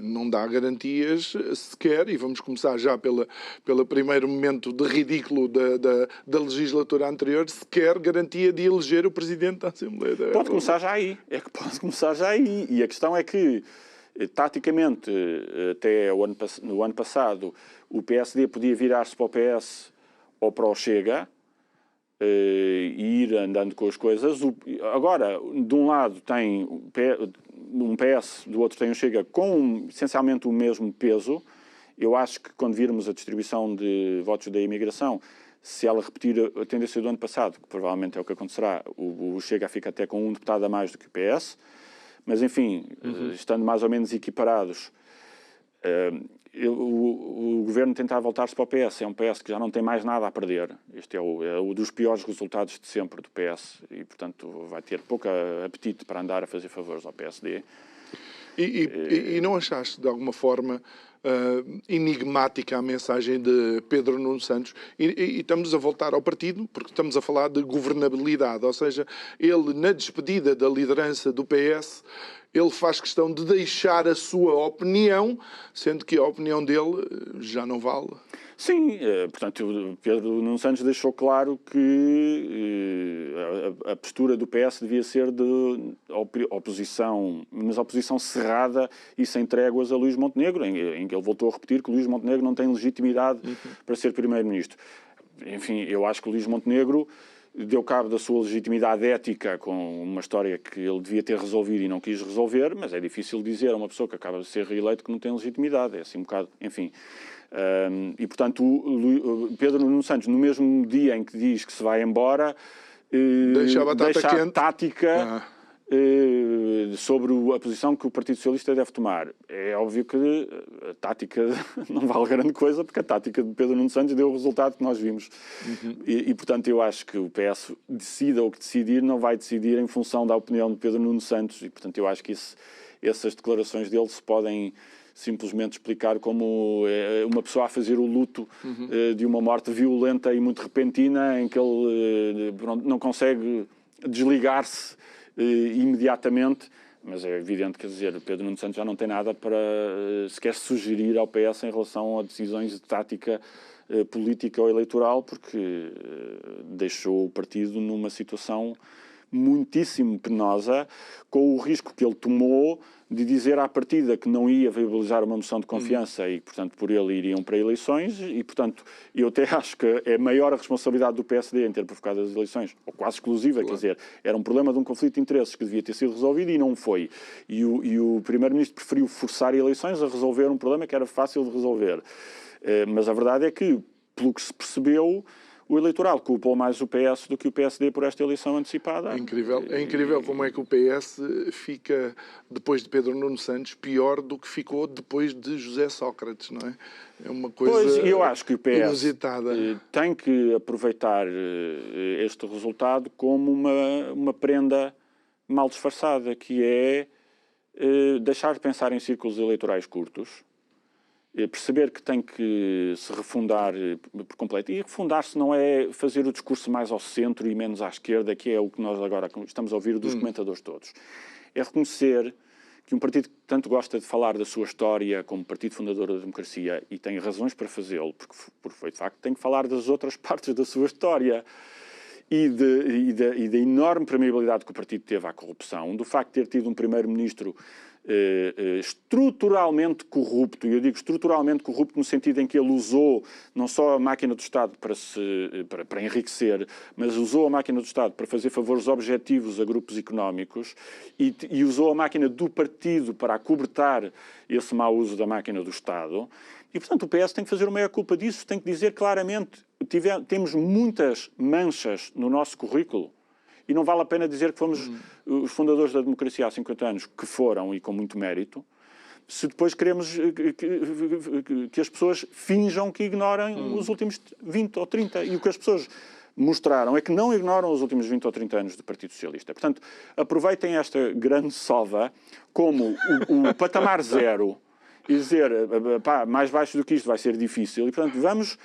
não dá garantias sequer, e vamos começar já pelo primeiro momento de ridículo da legislatura anterior, sequer garantia de eleger o Presidente da Assembleia da República. Pode começar já aí, pode começar já aí, e a questão é que taticamente, até no ano passado, o PSD podia virar-se para o PS ou para o Chega e ir andando com as coisas. Agora, de um lado tem um PS, do outro tem um Chega com essencialmente o mesmo peso. Eu acho que quando virmos a distribuição de votos da imigração, se ela repetir a tendência do ano passado, que provavelmente é o que acontecerá, o Chega fica até com um deputado a mais do que o PS. Mas, enfim, estando mais ou menos equiparados, o governo tentar voltar-se para o PS. É um PS que já não tem mais nada a perder. Este é o dos piores resultados de sempre do PS e, portanto, vai ter pouco apetite para andar a fazer favores ao PSD. E não achaste, de alguma forma, enigmática a mensagem de Pedro Nuno Santos? E estamos a voltar ao partido, porque estamos a falar de governabilidade, ou seja, ele, na despedida da liderança do PS, ele faz questão de deixar a sua opinião, sendo que a opinião dele já não vale. Sim, portanto, o Pedro Nuno Santos deixou claro que a postura do PS devia ser de oposição, mas oposição cerrada e sem tréguas a Luís Montenegro, em que ele voltou a repetir que Luís Montenegro não tem legitimidade para ser primeiro-ministro. Enfim, eu acho que Luís Montenegro deu cabo da sua legitimidade ética com uma história que ele devia ter resolvido e não quis resolver, mas é difícil dizer a uma pessoa que acaba de ser reeleito que não tem legitimidade. É assim um bocado, enfim. E, portanto, o Pedro Nuno Santos, no mesmo dia em que diz que se vai embora, deixa a tática sobre a posição que o Partido Socialista deve tomar. É óbvio que a tática não vale grande coisa, porque a tática de Pedro Nuno Santos deu o resultado que nós vimos. E, portanto, eu acho que o PS decida o que decidir, não vai decidir em função da opinião de Pedro Nuno Santos. E, portanto, eu acho que essas declarações dele se podem simplesmente explicar como uma pessoa a fazer o luto de uma morte violenta e muito repentina, em que ele não consegue desligar-se imediatamente, mas é evidente, quer dizer, Pedro Nuno Santos já não tem nada para sequer sugerir ao PS em relação a decisões de tática política ou eleitoral, porque deixou o partido numa situação muitíssimo penosa, com o risco que ele tomou de dizer à partida que não ia viabilizar uma moção de confiança e, portanto, por ele iriam para eleições e, portanto, eu até acho que é maior a responsabilidade do PSD em ter provocado as eleições, ou quase exclusiva, quer dizer, era um problema de um conflito de interesses que devia ter sido resolvido e não foi. E o Primeiro-Ministro preferiu forçar eleições a resolver um problema que era fácil de resolver. Mas a verdade é que, pelo que se percebeu, o eleitorado culpou mais o PS do que o PSD por esta eleição antecipada. É incrível como é que o PS fica, depois de Pedro Nuno Santos, pior do que ficou depois de José Sócrates, não é? É uma coisa pois, eu acho que o PS inusitada. Tem que aproveitar este resultado como uma prenda mal disfarçada, que é deixar de pensar em círculos eleitorais curtos, perceber que tem que se refundar por completo. E refundar-se não é fazer o discurso mais ao centro e menos à esquerda, que é o que nós agora estamos a ouvir dos comentadores todos. É reconhecer que um partido que tanto gosta de falar da sua história como partido fundador da democracia, e tem razões para fazê-lo, porque foi de facto, tem que falar das outras partes da sua história. e da enorme permeabilidade que o partido teve à corrupção, do facto de ter tido um primeiro-ministro estruturalmente corrupto, e eu digo estruturalmente corrupto no sentido em que ele usou não só a máquina do Estado para enriquecer, mas usou a máquina do Estado para fazer favores objetivos a grupos económicos e usou a máquina do partido para acobertar esse mau uso da máquina do Estado. E, portanto, o PS tem que fazer uma meia-culpa disso, tem que dizer claramente, temos muitas manchas no nosso currículo. E não vale a pena dizer que fomos os fundadores da democracia há 50 anos, que foram e com muito mérito, se depois queremos que as pessoas finjam que ignorem os últimos 20 ou 30. E o que as pessoas mostraram é que não ignoram os últimos 20 ou 30 anos do Partido Socialista. Portanto, aproveitem esta grande sova como o patamar zero e dizer, pá, mais baixo do que isto vai ser difícil. E, portanto, vamos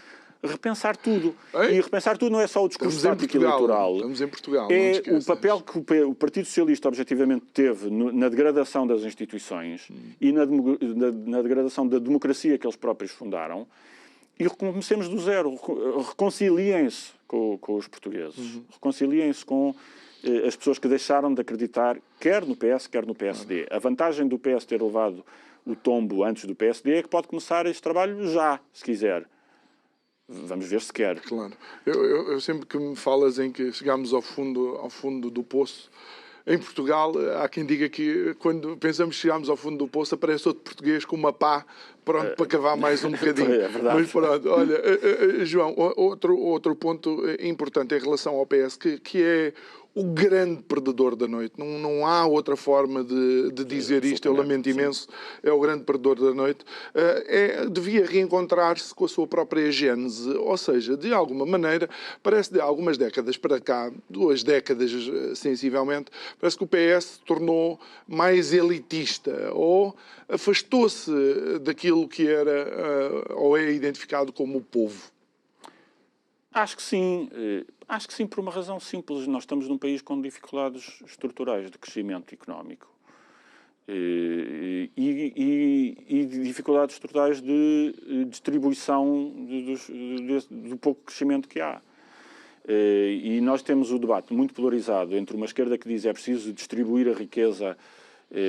repensar tudo. E repensar tudo não é só o discurso tático eleitoral. Estamos em Portugal. É o papel que o Partido Socialista objetivamente teve na degradação das instituições e na degradação da democracia que eles próprios fundaram. E recomecemos do zero. Reconciliem-se com os portugueses. Reconciliem-se com as pessoas que deixaram de acreditar quer no PS, quer no PSD. A vantagem do PS ter levado o tombo antes do PSD é que pode começar este trabalho já, se quiser. Vamos ver se quer. Claro. Eu sempre que me falas em que chegámos ao fundo do poço, em Portugal, há quem diga que quando pensamos que chegámos ao fundo do poço, aparece outro português com uma pá pronto para cavar mais um bocadinho. É verdade. Mas pronto, olha, João, outro ponto importante em relação ao PS, que é o grande perdedor da noite. Não há outra forma de dizer isto, eu lamento imenso, é o grande perdedor da noite. Devia reencontrar-se com a sua própria gênese, ou seja, de alguma maneira, parece de algumas décadas para cá, 2 décadas sensivelmente, parece que o PS se tornou mais elitista ou afastou-se daquilo que era ou é identificado como o povo. Acho que sim. Acho que sim, por uma razão simples. Nós estamos num país com dificuldades estruturais de crescimento económico e dificuldades estruturais de distribuição do pouco crescimento que há. E nós temos o debate muito polarizado entre uma esquerda que diz que é preciso distribuir a riqueza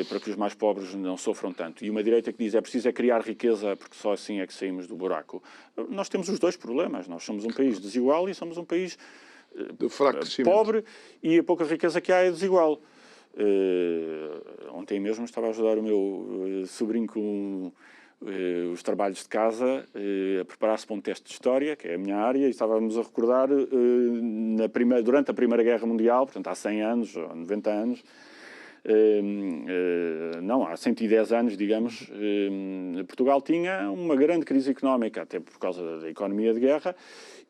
para que os mais pobres não sofram tanto, e uma direita que diz que é preciso criar riqueza porque só assim é que saímos do buraco. Nós temos os dois problemas. Nós somos um país desigual e somos um país pobre, e a pouca riqueza que há é desigual. Ontem mesmo estava a ajudar o meu sobrinho com os trabalhos de casa, a preparar-se para um teste de História, que é a minha área, e estávamos a recordar durante a Primeira Guerra Mundial, portanto há 100 anos, ou 90 anos, não, há 110 anos, digamos, Portugal tinha uma grande crise económica, até por causa da economia de guerra,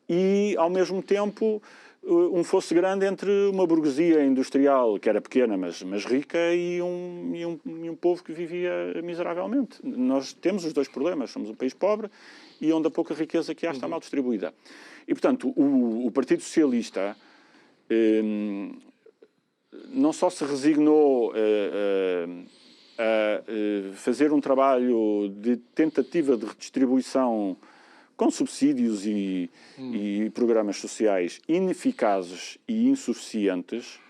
e, ao mesmo tempo, um fosso grande entre uma burguesia industrial, que era pequena, mas rica, e um povo que vivia miseravelmente. Nós temos os dois problemas. Somos um país pobre e onde a pouca riqueza que há está mal distribuída. E, portanto, o Partido Socialista não só se resignou a fazer um trabalho de tentativa de redistribuição com subsídios e programas sociais ineficazes e insuficientes,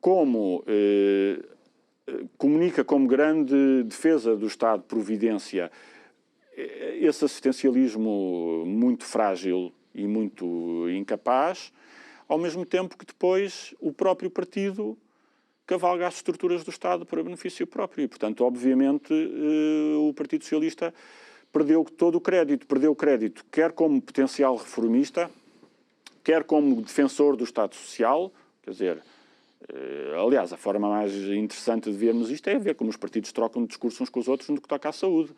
como comunica como grande defesa do Estado-providência esse assistencialismo muito frágil e muito incapaz, ao mesmo tempo que depois o próprio partido cavalga as estruturas do Estado para benefício próprio. E, portanto, obviamente, o Partido Socialista perdeu todo o crédito. Perdeu o crédito quer como potencial reformista, quer como defensor do Estado Social. Quer dizer, aliás, a forma mais interessante de vermos isto é ver como os partidos trocam de discurso uns com os outros no que toca à saúde.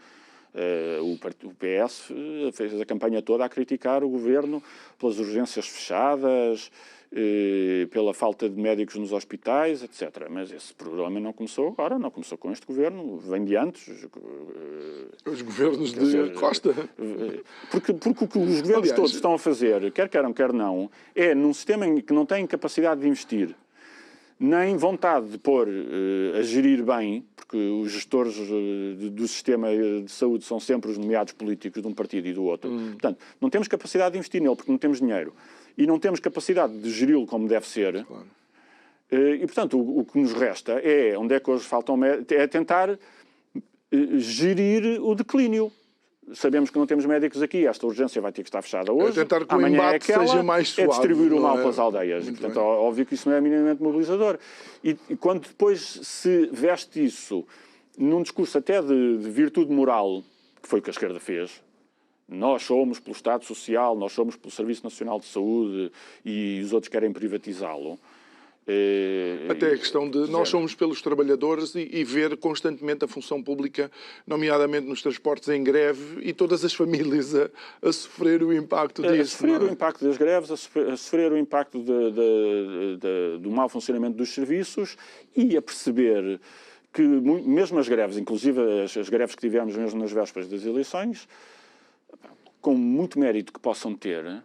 O PS fez a campanha toda a criticar o governo pelas urgências fechadas, pela falta de médicos nos hospitais, etc. Mas esse problema não começou agora, não começou com este governo, vem de antes. Os governos de Costa. Porque o que os governos todos estão a fazer, quer queiram, quer não, é num sistema em que não têm capacidade de investir, nem vontade de pôr a gerir bem, porque os gestores do sistema de saúde são sempre os nomeados políticos de um partido e do outro. Portanto, não temos capacidade de investir nele porque não temos dinheiro. e não temos capacidade de geri-lo como deve ser, Claro. E, portanto, o que nos resta é, onde é que hoje faltam médicos, é tentar gerir o declínio. Sabemos que não temos médicos aqui, esta urgência vai ter que estar fechada hoje, tentar que o amanhã embate aquela, seja mais suave, distribuir o não mal é? pelas aldeias. E, Muito portanto, bem. óbvio que isso não é minimamente mobilizador. E quando depois se veste isso num discurso até de virtude moral, que foi o que a esquerda fez, nós somos pelo Estado Social, nós somos pelo Serviço Nacional de Saúde e os outros querem privatizá-lo. Até a questão de nós somos pelos trabalhadores e ver constantemente a função pública, nomeadamente nos transportes, em greve e todas as famílias a sofrer o impacto disso. A sofrer não é? o impacto das greves, a sofrer o impacto do mau funcionamento dos serviços e a perceber que mesmo as greves, inclusive as greves que tivemos mesmo nas vésperas das eleições, com muito mérito que possam ter,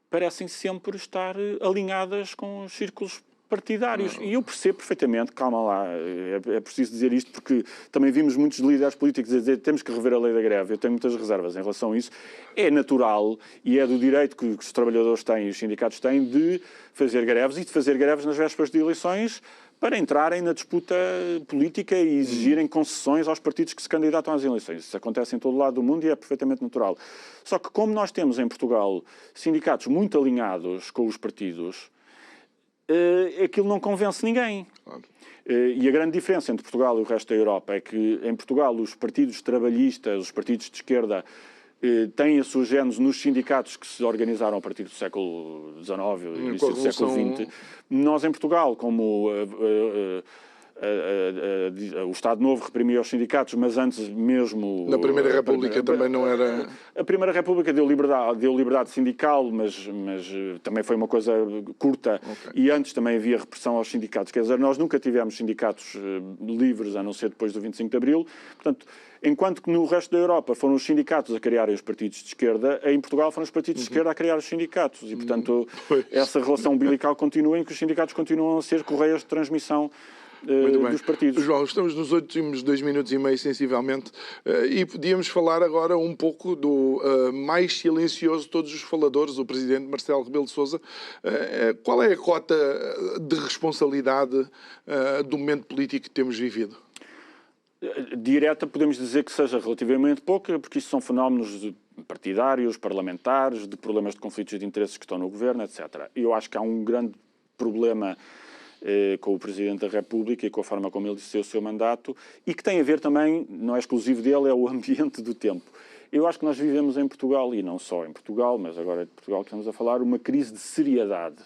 parecem sempre estar alinhadas com os círculos partidários. E eu percebo perfeitamente, calma lá, é preciso dizer isto porque também vimos muitos líderes políticos a dizer que temos que rever a lei da greve. Eu tenho muitas reservas em relação a isso. É natural e é do direito que os trabalhadores têm e os sindicatos têm de fazer greves e de fazer greves nas vésperas de eleições para entrarem na disputa política e exigirem concessões aos partidos que se candidatam às eleições. Isso acontece em todo lado do mundo e é perfeitamente natural. Só que como nós temos em Portugal sindicatos muito alinhados com os partidos, aquilo não convence ninguém. Claro. E a grande diferença entre Portugal e o resto da Europa é que em Portugal os partidos trabalhistas, os partidos de esquerda, têm a sua gênese nos sindicatos que se organizaram a partir do século XIX e início do século XX. Nós em Portugal, como o Estado Novo reprimia os sindicatos, mas antes mesmo... Na Primeira República também não era... A Primeira República deu liberdade sindical, mas também foi uma coisa curta. Okay. E antes também havia repressão aos sindicatos. Quer dizer, nós nunca tivemos sindicatos livres, a não ser depois do 25 de Abril. Portanto, enquanto que no resto da Europa foram os sindicatos a criarem os partidos de esquerda, em Portugal foram os partidos de esquerda a criar os sindicatos. E, portanto, essa relação umbilical continua em que os sindicatos continuam a ser correias de transmissão dos partidos. João, estamos nos últimos 2 minutos e meio, sensivelmente, e podíamos falar agora um pouco do mais silencioso de todos os faladores, o Presidente Marcelo Rebelo de Sousa. Qual é a cota de responsabilidade do momento político que temos vivido? Direta, podemos dizer que seja relativamente pouca, porque isso são fenómenos partidários, parlamentares, de problemas de conflitos de interesses que estão no governo, etc. Eu acho que há um grande problema com o Presidente da República e com a forma como ele exerceu o seu mandato e que tem a ver também, não é exclusivo dele, é o ambiente do tempo. Eu acho que nós vivemos em Portugal, e não só em Portugal, mas agora é de Portugal que estamos a falar, uma crise de seriedade.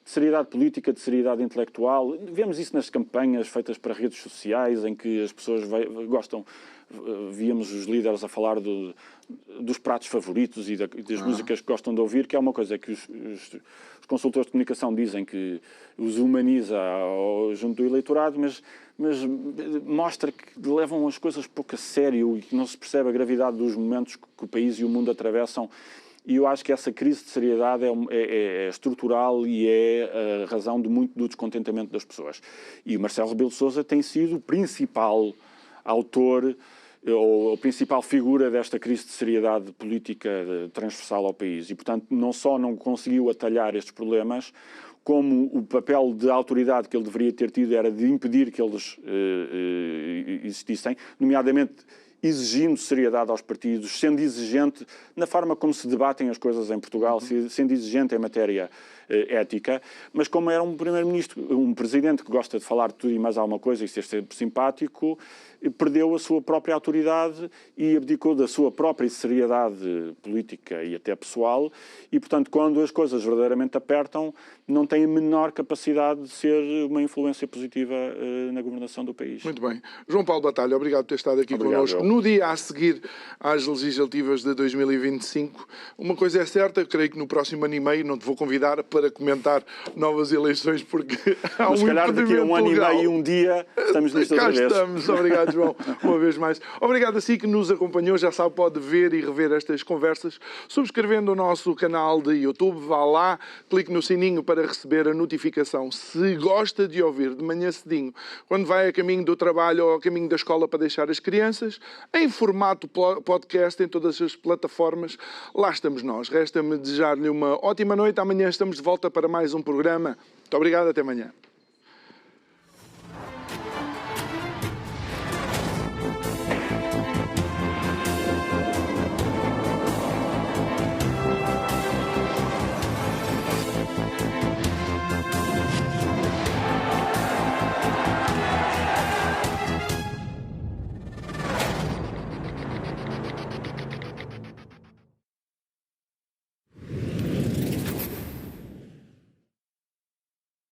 De seriedade política, de seriedade intelectual. Vemos isso nas campanhas feitas para redes sociais, em que as pessoas gostam... Víamos os líderes a falar dos pratos favoritos e das músicas que gostam de ouvir, que é uma coisa que os consultores de comunicação dizem que os humaniza junto do eleitorado, mas mostra que levam as coisas pouco a sério e que não se percebe a gravidade dos momentos que o país e o mundo atravessam. E eu acho que essa crise de seriedade é estrutural e é a razão de muito do descontentamento das pessoas. E o Marcelo Rebelo de Sousa tem sido o principal autor ou a principal figura desta crise de seriedade política transversal ao país. E, portanto, não só não conseguiu atalhar estes problemas, como o papel de autoridade que ele deveria ter tido era de impedir que eles existissem, nomeadamente exigindo seriedade aos partidos, sendo exigente na forma como se debatem as coisas em Portugal, sendo exigente em matéria ética, mas como era um primeiro-ministro, um presidente que gosta de falar de tudo e mais alguma coisa e ser sempre simpático, perdeu a sua própria autoridade e abdicou da sua própria seriedade política e até pessoal e, portanto, quando as coisas verdadeiramente apertam, não tem a menor capacidade de ser uma influência positiva na governação do país. Muito bem. João Paulo Batalha, obrigado por ter estado aqui connosco. No dia a seguir às legislativas de 2025, uma coisa é certa, creio que no próximo ano e meio não te vou convidar para comentar novas eleições porque há mas, se calhar daqui a um ano e meio, um dia, estamos nisto outra Cá vez. estamos. Obrigado, João, uma vez mais. Obrigado a si que nos acompanhou. Já sabe, pode ver e rever estas conversas subscrevendo o nosso canal de YouTube. Vá lá, clique no sininho para receber a notificação. Se gosta de ouvir de manhã cedinho, quando vai a caminho do trabalho ou a caminho da escola para deixar as crianças, em formato podcast, em todas as plataformas, lá estamos nós. Resta-me desejar-lhe uma ótima noite. Amanhã estamos de volta para mais um programa. Muito obrigado, até amanhã.